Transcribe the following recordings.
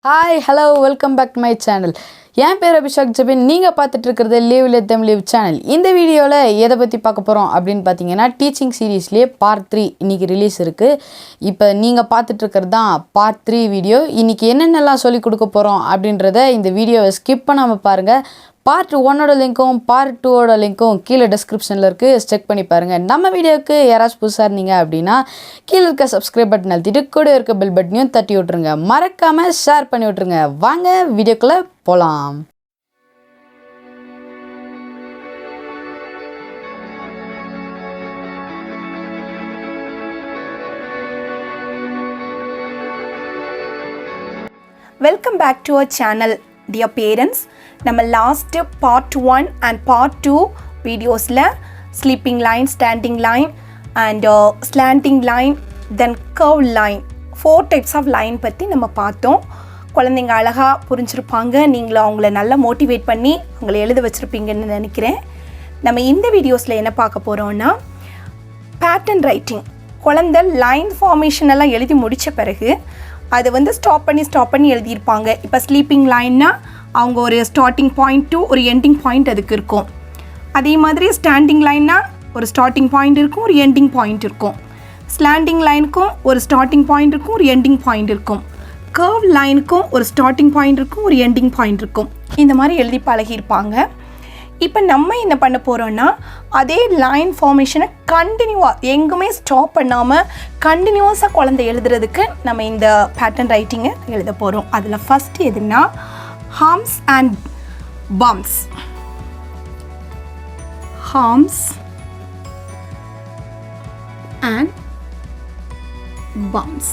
Hi, hello, welcome back to my channel. என் பேர் அபிஷேக் ஜபின். நீங்கள் பார்த்துட்டு இருக்கிறது LIVELETTHEMLIVE சேனல். இந்த வீடியோவில் எதை பற்றி பார்க்க போகிறோம் அப்படின்னு பார்த்தீங்கன்னா டீச்சிங் சீரீஸ்லேயே பார்ட் 3 இன்றைக்கி ரிலீஸ் இருக்குது. இப்போ நீங்கள் பார்த்துட்டு இருக்கிறது தான் பார்ட் 3 வீடியோ. இன்றைக்கி என்னென்னலாம் சொல்லி கொடுக்க போகிறோம் அப்படின்றத இந்த வீடியோவை ஸ்கிப் பண்ணாமல் பாருங்கள். பார்ட் 1ஓட லிங்க்கும் பார்ட் 2ஓட லிங்க்கும் கீழே டிஸ்கிரிப்ஷனில் இருக்குது, செக் பண்ணி பாருங்கள். நம்ம வீடியோவுக்கு யாராச்சும் புதுசாக இருந்தீங்க அப்படின்னா கீழே இருக்க சப்ஸ்கிரைப் பட்டன் அழுத்திட்டு கூட இருக்க பெல் பட்டனையும் தட்டி விட்ருங்க. மறக்காமல் ஷேர் பண்ணி விட்ருங்க. வாங்க வீடியோக்குள்ளே போகலாம். Welcome back to our channel, dear parents. நம்ம லாஸ்ட் பார்ட் 1 அண்ட் பார்ட் 2 வீடியோஸில் sleeping line, standing line and slanting line, then curve line, 4 types of line பற்றி நம்ம பார்த்தோம். குழந்தைங்க அழகாக புரிஞ்சிருப்பாங்க. நீங்களும் அவங்கள நல்லா மோட்டிவேட் பண்ணி அவங்கள எழுத வச்சுருப்பீங்கன்னு நினைக்கிறேன். நம்ம இந்த வீடியோஸில் என்ன பார்க்க போகிறோன்னா பேட்டர்ன் ரைட்டிங். குழந்தை லைன் ஃபார்மேஷன் எல்லாம் எழுதி முடித்த பிறகு அதை வந்து ஸ்டாப் பண்ணி எழுதியிருப்பாங்க. இப்போ ஸ்லீப்பிங் லைன்னா அவங்க ஒரு ஸ்டார்டிங் பாயிண்ட் டு ஒரு எண்டிங் பாயிண்ட் அதுக்கு இருக்கும். அதே மாதிரி ஸ்டாண்டிங் லைன்னா ஒரு ஸ்டார்டிங் பாயிண்ட் இருக்கும், ஒரு எண்டிங் பாயிண்ட் இருக்கும். ஸ்லாண்டிங் லைனுக்கும் ஒரு ஸ்டார்டிங் பாயிண்ட் இருக்கும், ஒரு எண்டிங் பாயிண்ட் இருக்கும். கர்வ் லைனுக்கும் ஒரு ஸ்டார்டிங் பாயிண்ட் இருக்கும், ஒரு எண்டிங் பாயிண்ட் இருக்கும். இந்த மாதிரி எழுதி பழகியிருப்பாங்க. இப்போ நம்ம என்ன பண்ண போகிறோன்னா அதே லைன் ஃபார்மேஷனை கண்டினியூவாக எங்குமே ஸ்டாப் பண்ணாமல் கண்டினியூஸாக குழந்தை எழுதுறதுக்கு நம்ம இந்த பேட்டர்ன் ரைட்டிங்கை எழுத போகிறோம். அதில் ஃபஸ்ட்டு எதுனா humps and bumps. Humps and bumps.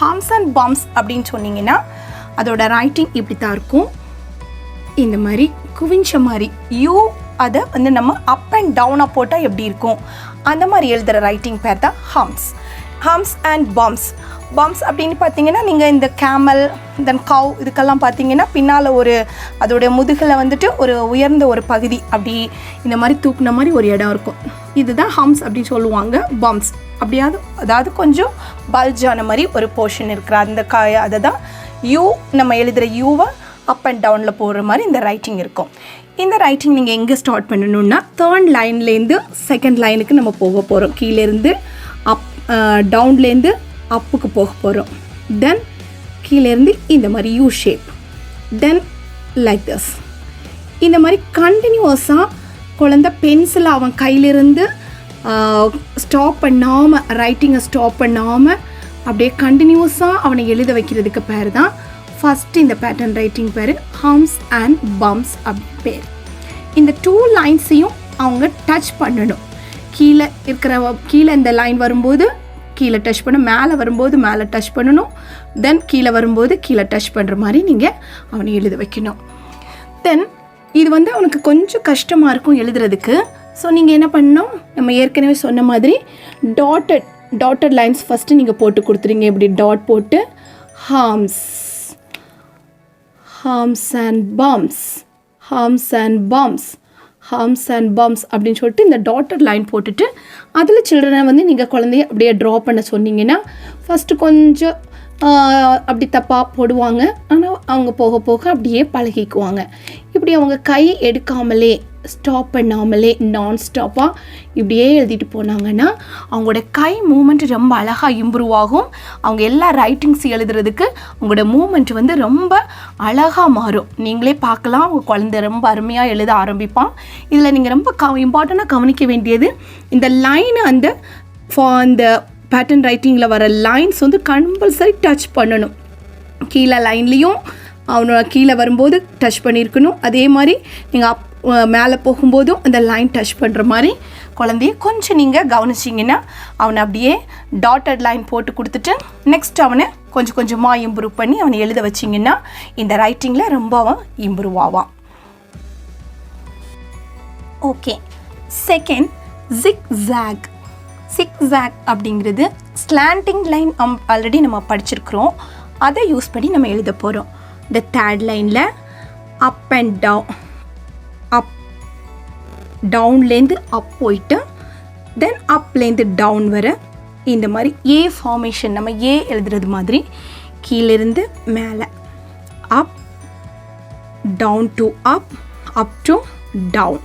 Humps and bumps அப்படின்னு சொன்னீங்கன்னா அதோட ரைட்டிங் இப்படி தான் இருக்கும். இந்த மாதிரி குவிஞ்ச மாதிரி யூ அதை வந்து நம்ம அப் அண்ட் டவுனாக போட்டால் எப்படி இருக்கும் அந்த மாதிரி எழுதுகிற ரைட்டிங் பேர் தான் humps. Humps and bumps. Bumps அப்படின்னு பார்த்தீங்கன்னா நீங்கள் இந்த கேமல், தென் கவ் இதுக்கெல்லாம் பார்த்தீங்கன்னா பின்னால் ஒரு அதோடைய முதுகில் வந்துட்டு ஒரு உயர்ந்த ஒரு பகுதி அப்படி இந்த மாதிரி தூக்குன மாதிரி ஒரு இடம் இருக்கும். இதுதான் ஹம்ப்ஸ் அப்படின்னு சொல்லுவாங்க. பம்ப்ஸ் அப்படியாவது அதாவது கொஞ்சம் பல்ஜான மாதிரி ஒரு போர்ஷன் இருக்கிற அந்த அதை தான் யூ நம்ம எழுதுகிற யூவை அப் அண்ட் டவுனில் போடுற மாதிரி இந்த ரைட்டிங் இருக்கும். இந்த ரைட்டிங் நீங்கள் எங்கே ஸ்டார்ட் பண்ணணுன்னா தேர்ட் லைன்லேருந்து செகண்ட் லைனுக்கு நம்ம போக போகிறோம். கீழேருந்து அப் டவுன்லேருந்து அப்புக்கு போக போகிறோம். தென் கீழேருந்து இந்த மாதிரி U shape, then like this. இந்த மாதிரி கண்டினியூஸாக குழந்தை பென்சிலை அவன் கையிலிருந்து ஸ்டாப் பண்ணாமல், ரைட்டிங்கை ஸ்டாப் பண்ணாமல் அப்படியே கண்டினியூஸாக அவனை எழுத வைக்கிறதுக்கு பேர் தான் ஃபஸ்ட்டு இந்த பேட்டர்ன் ரைட்டிங் பேர் ஹம்ப்ஸ் அண்ட் பம்ப்ஸ் அப்படின்னு பேர். இந்த 2 லைன்ஸையும் அவங்க டச் பண்ணணும். கீழே இந்த லைன் வரும்போது கீழே டச் பண்ணணும், மேலே வரும்போது மேலே டச் பண்ணணும், தென் கீழே வரும்போது கீழே டச் பண்ணுற மாதிரி நீங்கள் அவனை எழுத வைக்கணும். தென் இது வந்து அவனுக்கு கொஞ்சம் கஷ்டமாக இருக்கும் எழுதுறதுக்கு. ஸோ நீங்கள் என்ன பண்ணணும், நம்ம ஏற்கனவே சொன்ன மாதிரி டாட்டட் லைன்ஸ் ஃபஸ்ட்டு நீங்கள் போட்டு கொடுத்துறீங்க. இப்படி டாட் போட்டு humps, humps and bumps, humps and bumps, humps and bumps அப்படின்னு சொல்லிட்டு இந்த டாட்டட் லைன் போட்டுட்டு அதில் சில்ட்ரனை வந்து நீங்கள் குழந்தைய அப்படியே ட்ரா பண்ண சொன்னீங்கன்னா ஃபஸ்ட்டு கொஞ்சம் அப்படி தப்பாக போடுவாங்க. ஆனால் அவங்க போக போக அப்படியே பழகிக்குவாங்க. இப்படி அவங்க கை எடுக்காமலே ஸ்டாப் பண்ணாமலே நான் ஸ்டாப்பாக இப்படியே எழுதிட்டு போனாங்கன்னா அவங்களோட கை மூமெண்ட் ரொம்ப அழகாக இம்ப்ரூவ் ஆகும். அவங்க எல்லா ரைட்டிங்ஸ் எழுதுறதுக்கு அவங்களோட மூமெண்ட் வந்து ரொம்ப அழகாக மாறும். நீங்களே பார்க்கலாம், அவங்க குழந்தை ரொம்ப அருமையாக எழுத ஆரம்பிப்பான். இதில் நீங்கள் ரொம்ப இம்பார்ட்டண்ட்டாக கவனிக்க வேண்டியது இந்த லைனை அந்த பேட்டர்ன் ரைட்டிங்கில் வர லைன்ஸ் வந்து கம்பல்சரி டச் பண்ணணும். கீழே லைன்லேயும் அவனோட கீழே வரும்போது டச் பண்ணியிருக்கணும். அதே மாதிரி நீங்கள் மேலே போகும்போதும் அந்த லைன் டச் பண்ணுற மாதிரி குழந்தைய கொஞ்சம் நீங்கள் கவனிச்சிங்கன்னா அவனை அப்படியே டாட்டட் லைன் போட்டு கொடுத்துட்டு நெக்ஸ்ட் அவனை கொஞ்சம் கொஞ்சமாக இம்ப்ரூவ் பண்ணி அவனை எழுத வச்சிங்கன்னா இந்த ரைட்டிங்கில் ரொம்ப அவன் இம்ப்ரூவ் ஆவான். Okay, second zigzag. ஜிக்ஸாக் அப்படிங்கிறது ஸ்லாண்டிங் லைன் ஆல்ரெடி நம்ம படிச்சிருக்கிறோம். அதை யூஸ் பண்ணி நம்ம எழுத போகிறோம். இந்த தேர்ட் லைனில் அப் அண்ட் அப் டவுன்லேருந்து அப் போயிட்டு தென் அப்லேருந்து டவுன் வர இந்த மாதிரி ஏ ஃபார்மேஷன் நம்ம ஏ எழுதுறது மாதிரி கீழிருந்து மேலே up, down to up, up to down,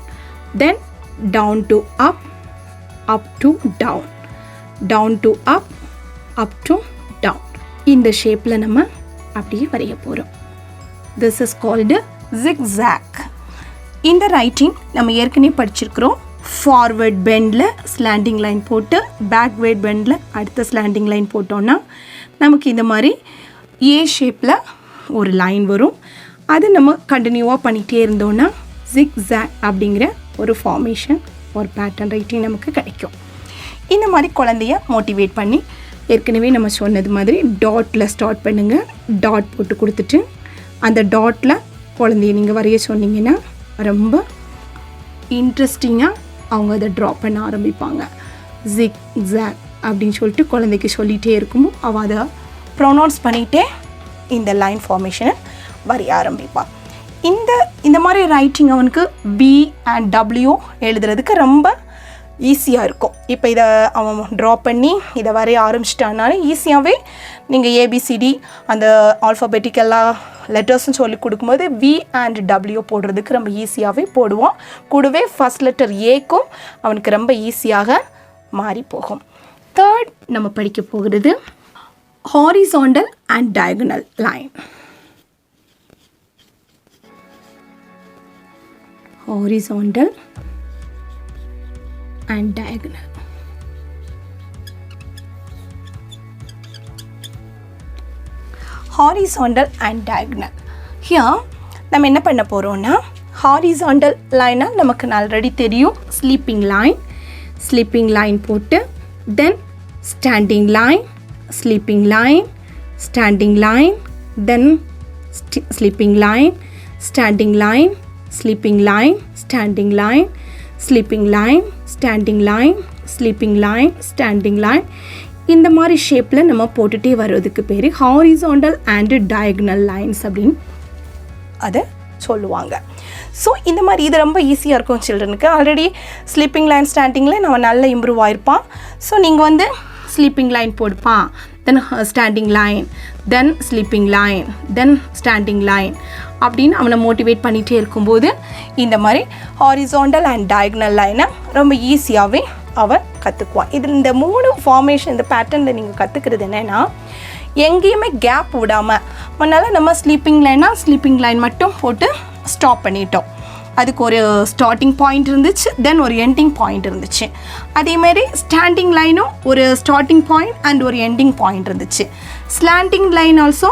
then down to up, up to down, down to up, up to down. இந்த ஷேப்பில் நம்ம அப்படியே வரைய போகிறோம். This is called zigzag. இந்த ரைட்டிங் நம்ம ஏற்கனவே படிச்சிருக்கிறோம். ஃபார்வர்ட் பெண்டில் ஸ்லாண்டிங் லைன் போட்டு பேக்வேர்ட் பெண்டில் அடுத்த ஸ்லாண்டிங் லைன் போட்டோன்னா நமக்கு இந்த மாதிரி ஏ ஷேப்பில் ஒரு லைன் வரும். அது நம்ம கண்டினியூவாக பண்ணிகிட்டே இருந்தோன்னா ஜிக்ஸாக் அப்படிங்கிற ஒரு ஃபார்மேஷன் ஒரு பேட்டர்ன் ரைட்டிங் நமக்கு கிடைக்கும். இந்த மாதிரி குழந்தைய மோட்டிவேட் பண்ணி ஏற்கனவே நம்ம சொன்னது மாதிரி டாட்டில் ஸ்டார்ட் பண்ணுங்கள். டாட் போட்டு கொடுத்துட்டு அந்த டாட்டில் குழந்தைய நீங்கள் வரைய சொன்னீங்கன்னா ரொம்ப இன்ட்ரெஸ்டிங்காக அவங்க அதை ட்ரா பண்ண ஆரம்பிப்பாங்க. ஜிக்ஸாக் அப்படின்னு சொல்லிட்டு குழந்தைக்கு சொல்லிகிட்டே இருக்கும்போது அவள் அதை ப்ரொனவுன்ஸ் பண்ணிகிட்டே இந்த லைன் ஃபார்மேஷனை வரைய ஆரம்பிப்பாள். இந்த மாதிரி ரைட்டிங் அவனுக்கு பி அண்ட் டபிள்யூ எழுதுறதுக்கு ரொம்ப ஈஸியாக இருக்கும். இப்போ இதை அவன் ட்ரா பண்ணி இதை வரைய ஆரம்பிச்சிட்டானாலே ஈஸியாகவே நீங்கள் ஏபிசிடி அந்த ஆல்ஃபபெட்டிக்கெல்லாம் லெட்டர்ஸ்ன்னு சொல்லி கொடுக்கும்போது வி அண்ட் டபிள்யூ போடுறதுக்கு ரொம்ப ஈஸியாகவே போடுவான். கூடவே ஃபஸ்ட் லெட்டர் ஏக்கும் அவனுக்கு ரொம்ப ஈஸியாக மாறி போகும். தேர்ட் நம்ம படிக்க போகிறது horizontal and diagonal line. Horizontal and diagonal. Horizontal and diagonal. Here நம்ம என்ன பண்ண போறோம்னா horizontal line நமக்கு ஆல்ரெடி தெரியும். sleeping line போட்டு then standing line, sleeping line, standing line, then sleeping line, standing line, sleeping line, standing line, sleeping line, standing line, sleeping line, standing line. இந்த மாதிரி ஷேப்பில் நம்ம போட்டுகிட்டே வர்றதுக்கு பேர் ஹாரிசாண்டல் அண்ட் டயகனல் லைன்ஸ் அப்படின்னு அதை சொல்லுவாங்க. ஸோ இந்த மாதிரி இது ரொம்ப ஈஸியாக இருக்கும் சில்ட்ரனுக்கு. Already sleeping line standing line அவன் நல்லா இம்ப்ரூவ் ஆகிருப்பான். ஸோ நீங்கள் வந்து ஸ்லீப்பிங் லைன் போடுப்பான், then standing line, then sleeping line, then standing line அப்படின்னு அவனை மோட்டிவேட் பண்ணிகிட்டே இருக்கும்போது இந்த மாதிரி ஹாரிசாண்டல் அண்ட் டயகனல் லைனை ரொம்ப ஈஸியாகவே அவன் கற்றுக்குவான். இது இந்த 3 ஃபார்மேஷன் இந்த பேட்டர்னில் நீங்கள் கற்றுக்கிறது என்னென்னா எங்கேயுமே கேப் விடாமல் முன்னால் நம்ம ஸ்லீப்பிங் லைன் மட்டும் போட்டு ஸ்டாப் பண்ணிட்டோம். அதுக்கு ஒரு ஸ்டார்டிங் பாயிண்ட் இருந்துச்சு, தென் ஒரு எண்டிங் பாயிண்ட் இருந்துச்சு. அதேமாரி ஸ்டாண்டிங் லைனும் ஒரு ஸ்டார்டிங் பாயிண்ட் அண்ட் ஒரு எண்டிங் பாயிண்ட் இருந்துச்சு. ஸ்லாண்டிங் லைன் ஆல்சோ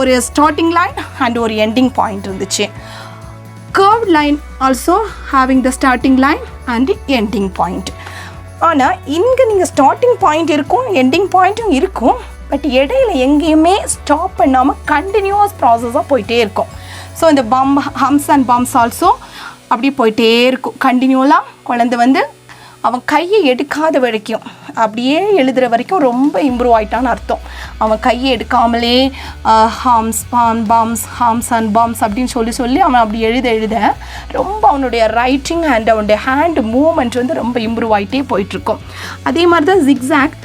ஒரு ஸ்டார்டிங் லைன் அண்ட் ஒரு எண்டிங் பாயிண்ட் இருந்துச்சு. Curved line also having the starting line and ending point. ஆனால் இங்கே நீங்கள் ஸ்டார்டிங் பாயிண்ட் இருக்கும், எண்டிங் பாயிண்ட்டும் இருக்கும், பட் இடையில எங்கேயுமே ஸ்டாப் பண்ணாமல் கண்டினியூஸ் ப்ராசஸாக போயிட்டே இருக்கும். ஸோ இந்த ஹம்ஸ் அண்ட் பம்ப்ஸ் ஆல்சோ அப்படி போயிட்டே இருக்கும். கண்டினியூலாக குழந்தை வந்து அவன் கையை எடுக்காத வரைக்கும் அப்படியே எழுதுகிற வரைக்கும் ரொம்ப இம்ப்ரூவ் ஆகிட்டான்னு அர்த்தம். அவன் கையை எடுக்காமலே ஹம்ஸ் அண்ட் பம்ப்ஸ் அப்படின்னு சொல்லி அவன் அப்படி எழுத ரொம்ப அவனுடைய ரைட்டிங் அண்ட் அவனுடைய ஹேண்ட் மூவ்மெண்ட் வந்து ரொம்ப இம்ப்ரூவ் ஆகிட்டே போயிட்டுருக்கும். அதே மாதிரி தான் ஜிக்ஸாக்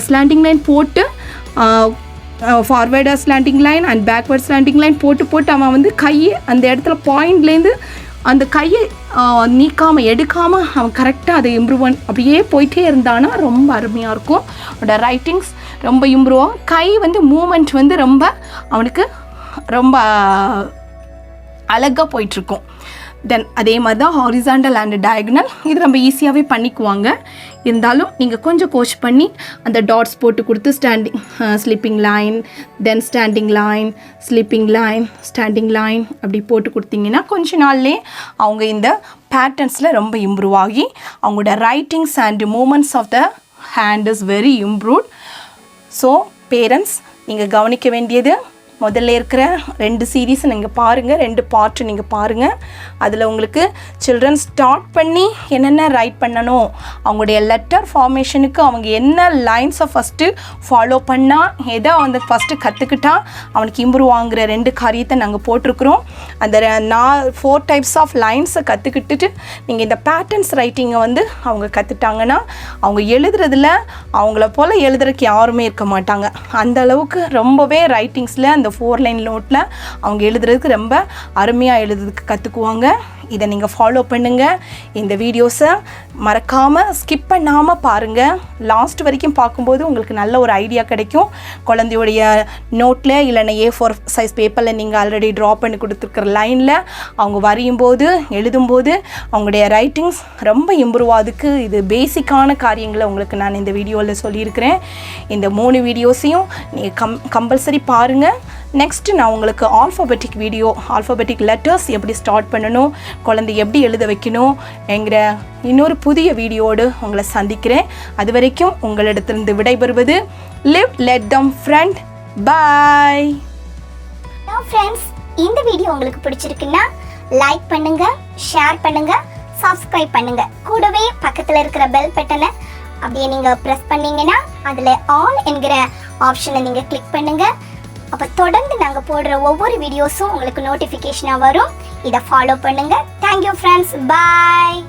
ஸ்லாண்டிங் லைன் போட்டு ஃபார்வேர்டாக slanting line and backward slanting line போட்டு அவன் வந்து கையை அந்த இடத்துல பாயிண்ட்லேருந்து அந்த கையை நீக்காமல் எடுக்காமல் அவன் கரெக்டாக அதை இம்ப்ரூவ் அப்படியே போயிட்டே இருந்தானா ரொம்ப அருமையாக இருக்கும். அவனோட ரைட்டிங்ஸ் ரொம்ப இம்ப்ரூவ் ஆகும். கை வந்து மூமெண்ட் வந்து ரொம்ப அவனுக்கு ரொம்ப அழகாக போயிட்டுருக்கும். தென் அதே மாதிரி தான் ஹாரிசாண்டல் அண்ட் டயகனல் இது ரொம்ப ஈஸியாகவே பண்ணிக்குவாங்க. இருந்தாலும் நீங்கள் கொஞ்சம் கோச் பண்ணி அந்த டாட்ஸ் போட்டு கொடுத்து sleeping line, then standing line, sleeping line, standing line அப்படி போட்டு கொடுத்தீங்கன்னா கொஞ்ச நாள்லேயே அவங்க இந்த பேட்டர்ன்ஸில் ரொம்ப இம்ப்ரூவ் ஆகி அவங்களோட writings and moments of the hand is very improved. So parents நீங்கள் கவனிக்க வேண்டியது முதல்ல இருக்கிற 2 சீரீஸ் நீங்கள் பாருங்கள், 2 பார்ட் நீங்கள் பாருங்கள். அதில் உங்களுக்கு சில்ட்ரன் ஸ்டார்ட் பண்ணி என்னென்ன ரைட் பண்ணணும், அவங்களுடைய லெட்டர் ஃபார்மேஷனுக்கு அவங்க என்ன லைன்ஸை ஃபஸ்ட்டு ஃபாலோ பண்ணால், எதை வந்து ஃபஸ்ட்டு கற்றுக்கிட்டா அவனுக்கு இம்ப்ரூவ் ஆகுற 2 காரியத்தை நாங்கள் போட்டிருக்கிறோம். அந்த 4 டைப்ஸ் ஆஃப் லைன்ஸை கற்றுக்கிட்டுட்டு நீங்கள் இந்த பேட்டர்ன்ஸ் ரைட்டிங்கை வந்து அவங்க கற்றுட்டாங்கன்னா அவங்க எழுதுறதுல அவங்கள போல் எழுதுறதுக்கு யாருமே இருக்க மாட்டாங்க. அந்த அளவுக்கு ரொம்பவே ரைட்டிங்ஸில் அந்த 4 லைன் நோட்டில் அவங்க எழுதுறதுக்கு ரொம்ப அருமையாக எழுதுறதுக்கு கற்றுக்குவாங்க. இதை நீங்கள் ஃபாலோ பண்ணுங்கள். இந்த வீடியோஸை மறக்காமல் ஸ்கிப் பண்ணாமல் பாருங்கள். லாஸ்ட் வரைக்கும் பார்க்கும்போது உங்களுக்கு நல்ல ஒரு ஐடியா கிடைக்கும். குழந்தையுடைய நோட்டில் இல்லைன்னா A4 சைஸ் பேப்பரில் நீங்கள் ஆல்ரெடி ட்ரா பண்ணி கொடுத்துருக்குற லைனில் அவங்க வரையும்போது எழுதும்போது அவங்களுடைய ரைட்டிங்ஸ் ரொம்ப இம்ப்ரூவ் ஆகுதுக்கு இது பேசிக்கான காரியங்களை உங்களுக்கு நான் இந்த வீடியோவில் சொல்லியிருக்கிறேன். இந்த 3 வீடியோஸையும் நீங்கள் கம்பல்சரி பாருங்கள். நெக்ஸ்ட்டு நான் உங்களுக்கு ஆல்ஃபபெட்டிக் லெட்டர்ஸ் எப்படி ஸ்டார்ட் பண்ணணும், குழந்தை எப்படி எழுத வைக்கணும் என்கிற இன்னொரு புதிய வீடியோடு உங்களை சந்திக்கிறேன். அது வரைக்கும் உங்களிடத்திலிருந்து விடைபெறுவது லிவ் லெட் தம் ஃப்ரெண்ட். பாய். ஃப்ரெண்ட்ஸ், இந்த வீடியோ உங்களுக்கு பிடிச்சிருக்குன்னா லைக் பண்ணுங்க, ஷேர் பண்ணுங்க, சப்ஸ்கிரைப் பண்ணுங்க. கூடவே பக்கத்தில் இருக்கிற பெல் பட்டனை அப்படியே நீங்கள் ப்ரெஸ் பண்ணீங்கன்னா அதில் ஆல் என்கிற ஆப்ஷனை நீங்கள் கிளிக் பண்ணுங்க. அப்போ தொடர்ந்து நாங்கள் போடுற ஒவ்வொரு வீடியோஸும் உங்களுக்கு நோட்டிஃபிகேஷனாக வரும். இதை ஃபாலோ பண்ணுங்கள். Thank you friends. பாய்.